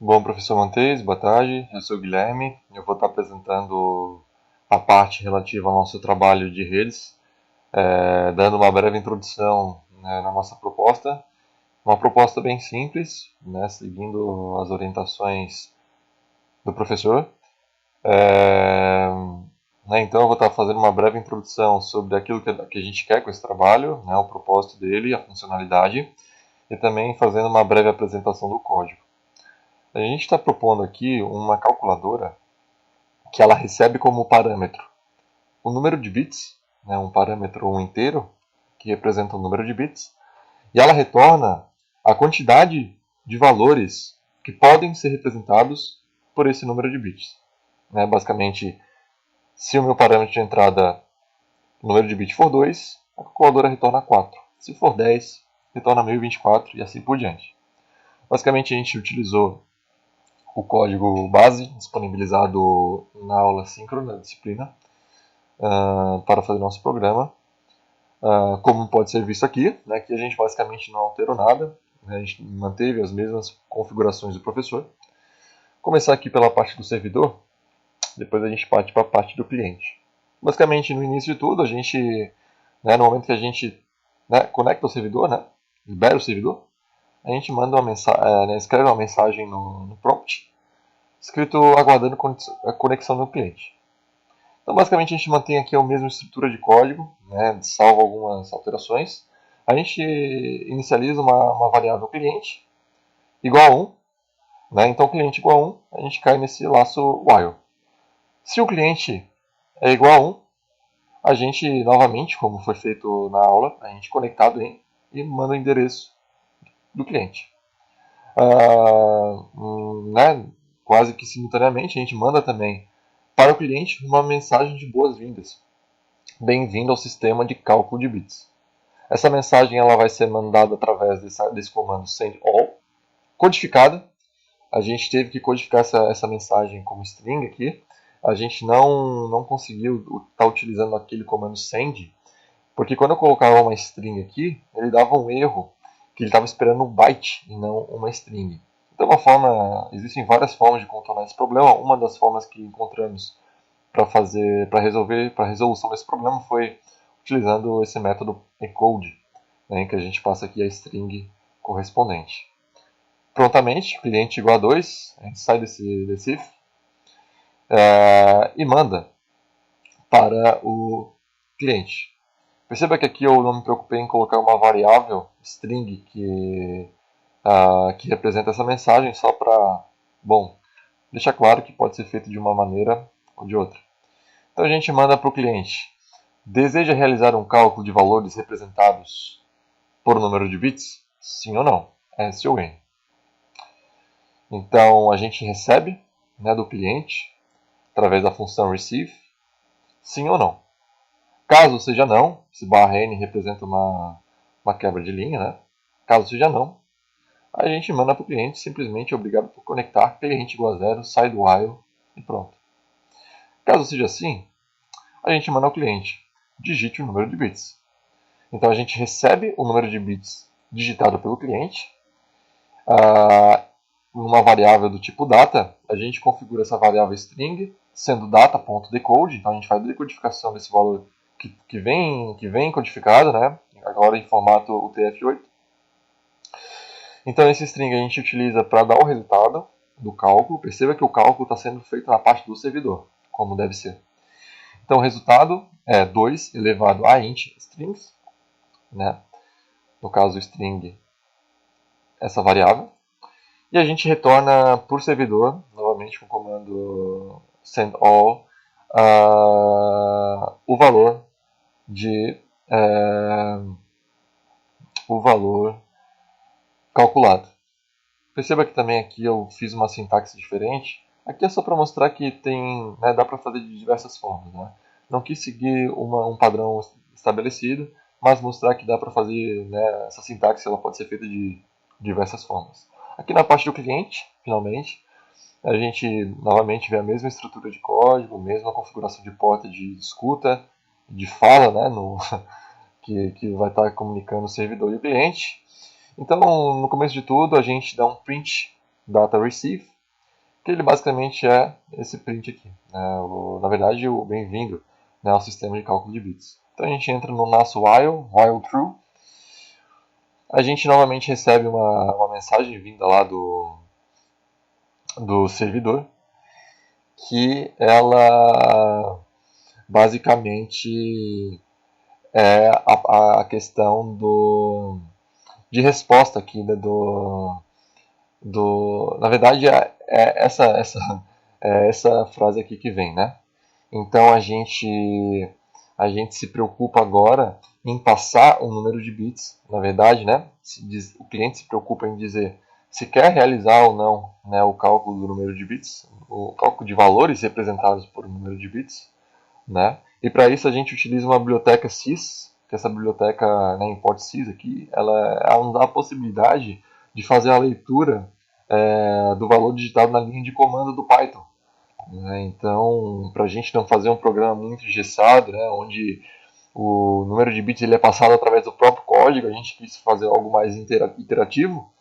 Bom, professor Montes, boa tarde. Eu sou o Guilherme. Eu vou estar apresentando a parte relativa ao nosso trabalho de redes, dando uma breve introdução, né, na nossa proposta. Uma proposta bem simples, né, seguindo as orientações do professor. É, então, eu vou estar fazendo uma breve introdução sobre aquilo que a gente quer com esse trabalho, né, o propósito dele, a funcionalidade, e também fazendo uma breve apresentação do código. A gente está propondo aqui uma calculadora que ela recebe como parâmetro o número de bits, né, um parâmetro inteiro que representa o número de bits, e ela retorna a quantidade de valores que podem ser representados por esse número de bits. Né? Basicamente, se o meu parâmetro de entrada, o número de bits for 2, a calculadora retorna 4. Se for 10, retorna 1024 e assim por diante. Basicamente, a gente utilizou o código base disponibilizado na aula síncrona da disciplina para fazer nosso programa. Como pode ser visto aqui, né, que a gente basicamente não alterou nada, né, a gente manteve as mesmas configurações do professor. Começar aqui pela parte do servidor, depois a gente parte para a parte do cliente. Basicamente, no início de tudo, a gente, né, no momento que a gente, né, conecta o servidor, né, libera o servidor, a gente manda uma mensagem, né, escreve uma mensagem no prompt, escrito aguardando a conexão do cliente. Então, basicamente, a gente mantém aqui a mesma estrutura de código, né, salvo algumas alterações. A gente inicializa uma variável cliente igual a 1. Né, então, cliente igual a 1, a gente cai nesse laço while. Se o cliente é igual a 1, a gente, novamente, como foi feito na aula, a gente conectado em e manda o endereço do cliente. Né, quase que simultaneamente, a gente manda também para o cliente uma mensagem de boas-vindas. Bem-vindo ao sistema de cálculo de bits. Essa mensagem ela vai ser mandada através desse comando sendAll, codificada. A gente teve que codificar essa mensagem como string aqui. A gente não conseguiu estar utilizando aquele comando send, porque quando eu colocava uma string aqui, ele dava um erro, que ele estava esperando um byte e não uma string. Então, existem várias formas de contornar esse problema. Uma das formas que encontramos para resolução desse problema foi utilizando esse método encode, né, em que a gente passa aqui a string correspondente. Prontamente, cliente igual a 2, a gente sai desse if e manda para o cliente. Perceba que aqui eu não me preocupei em colocar uma variável string que representa essa mensagem só para, bom, deixar claro que pode ser feito de uma maneira ou de outra. Então a gente manda para o cliente: deseja realizar um cálculo de valores representados por número de bits? Sim ou não? S ou N. Então a gente recebe, né, do cliente, através da função receive, sim ou não. Caso seja não, esse barra N representa uma quebra de linha, né? Caso seja não, a gente manda para o cliente simplesmente obrigado por conectar, cliente igual a 0, sai do while e pronto. Caso seja assim, a gente manda ao cliente: digite o número de bits. Então a gente recebe o número de bits digitado pelo cliente, numa variável do tipo data. A gente configura essa variável string sendo data.decode, então a gente faz a decodificação desse valor que vem codificado, né? Agora em formato UTF-8. Então esse string a gente utiliza para dar o resultado do cálculo. Perceba que o cálculo está sendo feito na parte do servidor, como deve ser. Então o resultado é 2 elevado a int strings, né? No caso string, essa variável. E a gente retorna por servidor, novamente com o comando sendAll, o valor de o valor calculado. Perceba que também aqui eu fiz uma sintaxe diferente. Aqui é só para mostrar que tem, né, dá para fazer de diversas formas. Né? Não quis seguir um padrão estabelecido, mas mostrar que dá para fazer, né, essa sintaxe ela pode ser feita de diversas formas. Aqui na parte do cliente, finalmente, a gente novamente vê a mesma estrutura de código, a mesma configuração de porta de escuta, de fala, né, que vai estar comunicando o servidor e o cliente. Então, no começo de tudo, a gente dá um print data receive, que ele basicamente é esse print aqui. Na verdade, o bem-vindo, né, ao sistema de cálculo de bits. Então a gente entra no nosso while true. A gente novamente recebe uma mensagem vinda lá do servidor, que ela basicamente é a questão de resposta aqui, né, na verdade é essa frase aqui que vem, né? Então a gente se preocupa agora em passar o número de bits, na verdade, né? O cliente se preocupa em dizer se quer realizar ou não, né, o cálculo do número de bits, o cálculo de valores representados por um número de bits, né? E para isso a gente utiliza uma biblioteca sys, que essa biblioteca, né, import sys aqui, ela nos dá a possibilidade de fazer a leitura do valor digitado na linha de comando do Python, né? Então, para a gente não fazer um programa muito engessado, né, onde o número de bits ele é passado através do próprio código, a gente quis fazer algo mais iterativo,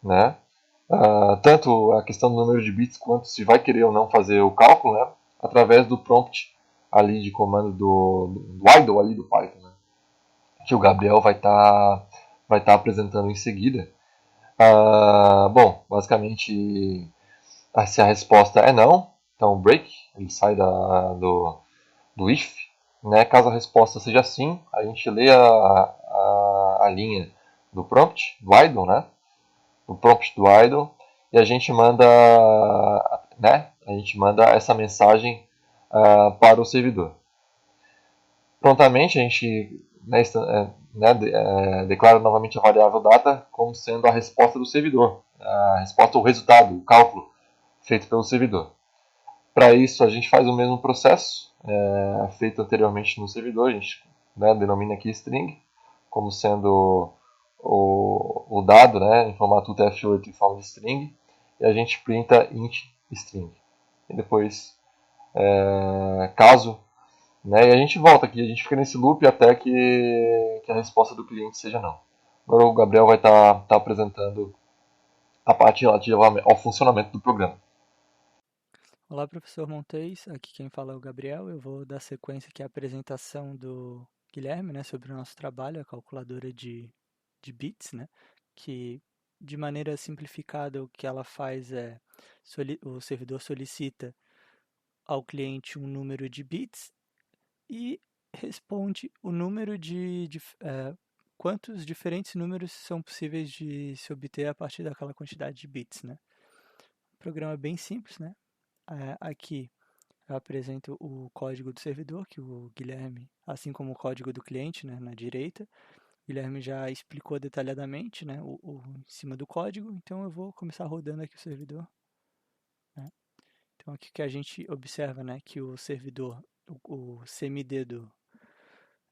né? Tanto a questão do número de bits quanto se vai querer ou não fazer o cálculo, né, através do prompt ali de comando do idle ali do Python, né, que o Gabriel vai tá apresentando em seguida. Bom, basicamente, se a resposta é não, então o break ele sai do if, né? Caso a resposta seja sim, a gente lê a linha do prompt, do idle, né? Do prompt do idle, e a gente manda, né? A gente manda essa mensagem para o servidor. Prontamente a gente, declara novamente a variável data como sendo a resposta do servidor, a resposta, o resultado, o cálculo feito pelo servidor. Para isso a gente faz o mesmo processo feito anteriormente no servidor, a gente, né, denomina aqui string como sendo o dado, né, em formato UTF-8 em forma de string, e a gente printa int string. E depois, caso, né, e a gente volta aqui, a gente fica nesse loop até que a resposta do cliente seja não. Agora o Gabriel vai estar apresentando a parte relativa ao funcionamento do programa. Olá, professor Montes. Aqui quem fala é o Gabriel. Eu vou dar sequência aqui à apresentação do Guilherme, né, sobre o nosso trabalho, a calculadora de bits, né, que de maneira simplificada o que ela faz é o servidor solicita ao cliente um número de bits e responde o número quantos diferentes números são possíveis de se obter a partir daquela quantidade de bits, né. O programa é bem simples, né. Aqui eu apresento o código do servidor, que o Guilherme, assim como o código do cliente, né, na direita, o Guilherme já explicou detalhadamente, né, em cima do código, então eu vou começar rodando aqui o servidor, né. Então aqui que a gente observa, né, que o servidor, o CMD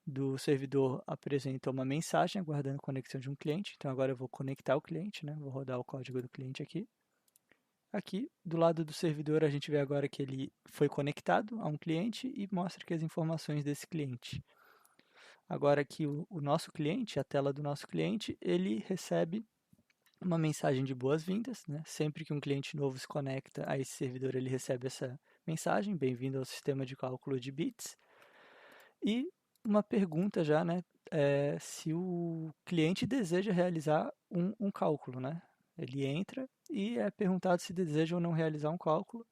do servidor apresenta uma mensagem aguardando conexão de um cliente. Então agora eu vou conectar o cliente, né, vou rodar o código do cliente aqui. Aqui, do lado do servidor, a gente vê agora que ele foi conectado a um cliente e mostra aqui as informações desse cliente. Agora aqui o nosso cliente, a tela do nosso cliente, ele recebe uma mensagem de boas-vindas, né? Sempre que um cliente novo se conecta a esse servidor, ele recebe essa mensagem, bem-vindo ao sistema de cálculo de bits. E uma pergunta já, né? Se o cliente deseja realizar um cálculo, né? Ele entra e é perguntado se deseja ou não realizar um cálculo,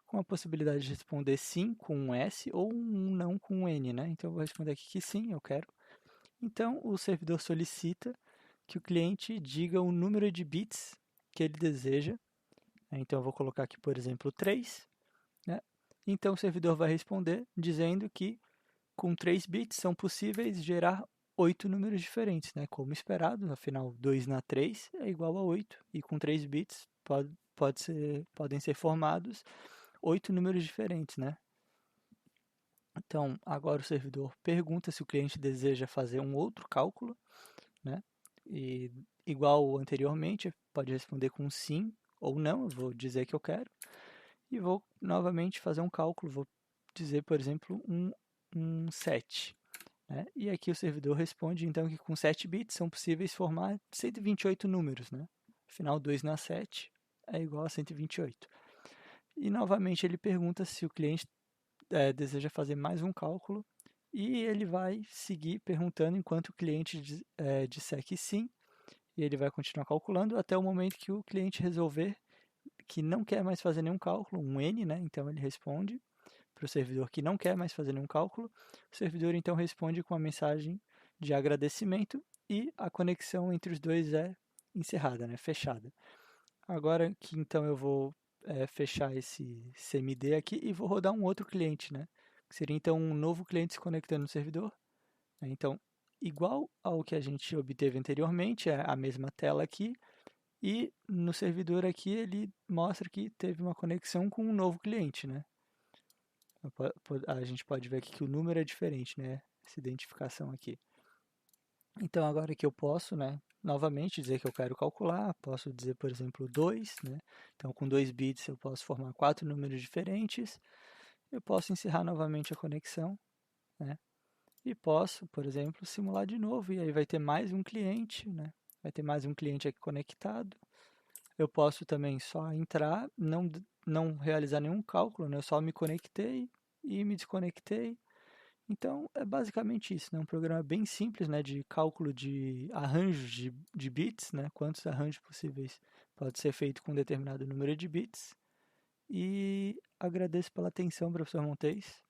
com a possibilidade de responder sim com um S ou um não com um N, né? Então eu vou responder aqui que sim, eu quero. Então o servidor solicita que o cliente diga o número de bits que ele deseja. Então eu vou colocar aqui, por exemplo, 3, né? Então o servidor vai responder dizendo que com 3 bits são possíveis gerar 8 números diferentes, né? Como esperado, afinal 2 na 3 é igual a 8, e com 3 bits podem ser formados 8 números diferentes, né? Então, agora o servidor pergunta se o cliente deseja fazer um outro cálculo, né? E igual anteriormente, pode responder com sim ou não, eu vou dizer que eu quero, e vou novamente fazer um cálculo, vou dizer, por exemplo, um 7. Né? E aqui o servidor responde então que com 7 bits são possíveis formar 128 números, né? Afinal, 2 na 7 é igual a 128. E novamente ele pergunta se o cliente deseja fazer mais um cálculo e ele vai seguir perguntando enquanto o cliente disser que sim, e ele vai continuar calculando até o momento que o cliente resolver que não quer mais fazer nenhum cálculo, um N, né? Então ele responde para o servidor que não quer mais fazer nenhum cálculo. O servidor então responde com uma mensagem de agradecimento e a conexão entre os dois é encerrada, né? Fechada. Agora que então eu vou fechar esse CMD aqui e vou rodar um outro cliente, né? Que seria então um novo cliente se conectando no servidor, né? Então, igual ao que a gente obteve anteriormente, é a mesma tela aqui, e no servidor aqui ele mostra que teve uma conexão com um novo cliente, né? A gente pode ver aqui que o número é diferente, né? Essa identificação aqui. Então agora que eu posso, né, novamente dizer que eu quero calcular, posso dizer, por exemplo, 2, né? Então com 2 bits eu posso formar 4 números diferentes. Eu posso encerrar novamente a conexão, né? E posso, por exemplo, simular de novo e aí vai ter mais um cliente, né? Vai ter mais um cliente aqui conectado. Eu posso também só entrar, não realizar nenhum cálculo, né? Eu só me conectei e me desconectei. Então, é basicamente isso, né? Um programa bem simples, né? De cálculo de arranjos de bits, né? Quantos arranjos possíveis pode ser feito com um determinado número de bits. E agradeço pela atenção, professor Montes.